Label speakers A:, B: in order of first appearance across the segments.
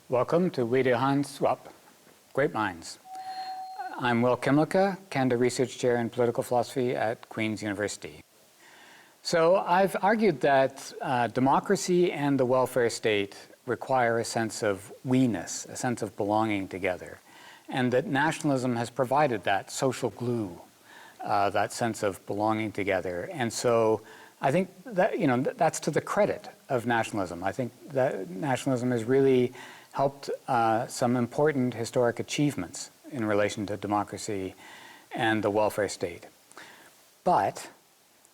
A: Welcome to 위대한 수업, Great Minds. I'm Will Kimlicka, Canada Research Chair in Political Philosophy at Queen's University. So I've argued that democracy and the welfare state require a sense of we-ness, a sense of belonging together, and that nationalism has provided that social glue, that sense of belonging together. And so I think that, that's to the credit of nationalism. I think that nationalism has really helped some important historic achievements in relation to democracy and the welfare state. But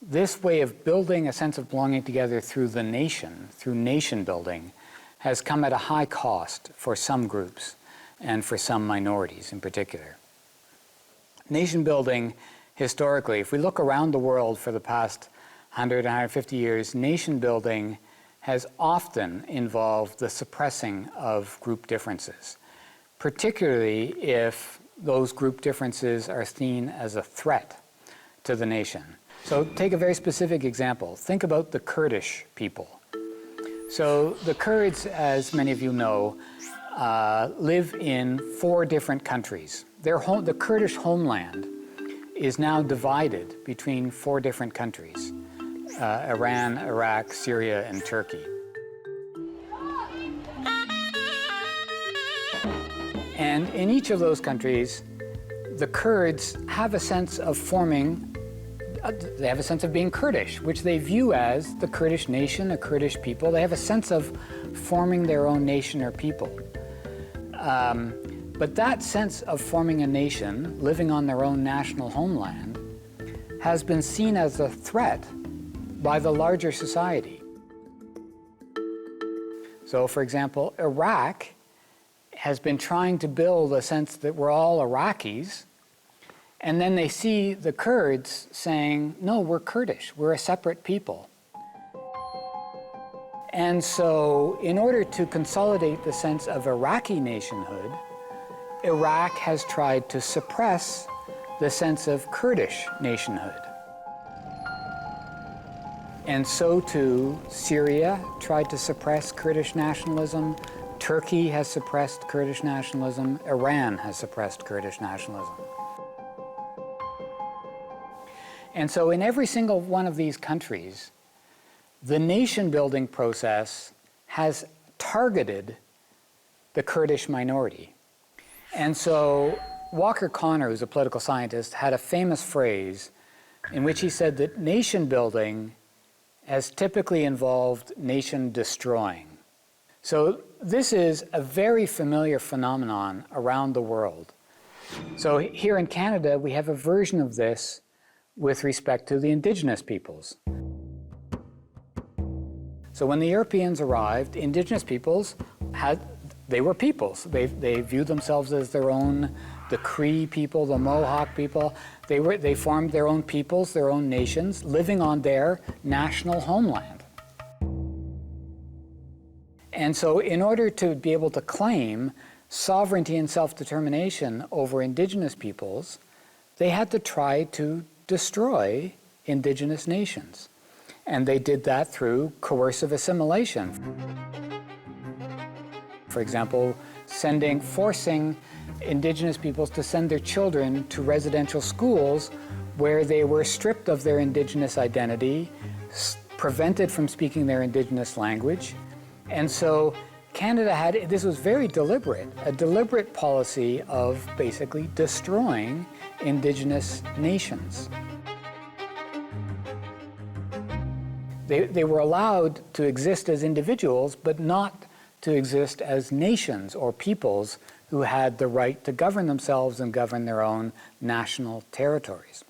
A: this way of building a sense of belonging together through the nation, through nation building, has come at a high cost for some groups and for some minorities in particular. Nation building, historically, if we look around the world for the past 100, 150 years, nation building has often involved the suppressing of group differences, particularly if those group differences are seen as a threat to the nation. So take a very specific example. Think about the Kurdish people. So the Kurds, as many of you know, live in 4 different countries. The Kurdish homeland is now divided between 4 different countries. Iran, Iraq, Syria, and Turkey. And in each of those countries, the Kurds have a sense of they have a sense of being Kurdish, which they view as the Kurdish nation, a Kurdish people. They have a sense of forming their own nation or people. But that sense of forming a nation, living on their own national homeland, has been seen as a threat by the larger society. So, for example, Iraq has been trying to build a sense that we're all Iraqis, and then they see the Kurds saying, no, we're Kurdish, we're a separate people. And so, in order to consolidate the sense of Iraqi nationhood, Iraq has tried to suppress the sense of Kurdish nationhood. And so too, Syria tried to suppress Kurdish nationalism, Turkey has suppressed Kurdish nationalism, Iran has suppressed Kurdish nationalism. And so in every single one of these countries, the nation-building process has targeted the Kurdish minority. And so Walker Connor, who's a political scientist, had a famous phrase in which he said that nation-building has typically involved nation-destroying. So this is a very familiar phenomenon around the world. So here in Canada, we have a version of this with respect to the Indigenous peoples. So when the Europeans arrived, Indigenous peoples they were peoples. They viewed themselves as their own, the Cree people, the Mohawk people. They formed their own peoples, their own nations, living on their national homeland. And so in order to be able to claim sovereignty and self-determination over Indigenous peoples, they had to try to destroy Indigenous nations. And they did that through coercive assimilation. For example, forcing Indigenous peoples to send their children to residential schools where they were stripped of their Indigenous identity, prevented from speaking their Indigenous language. And so Canada this was very deliberate, a deliberate policy of basically destroying Indigenous nations. They were allowed to exist as individuals, but not to exist as nations or peoples who had the right to govern themselves and govern their own national territories.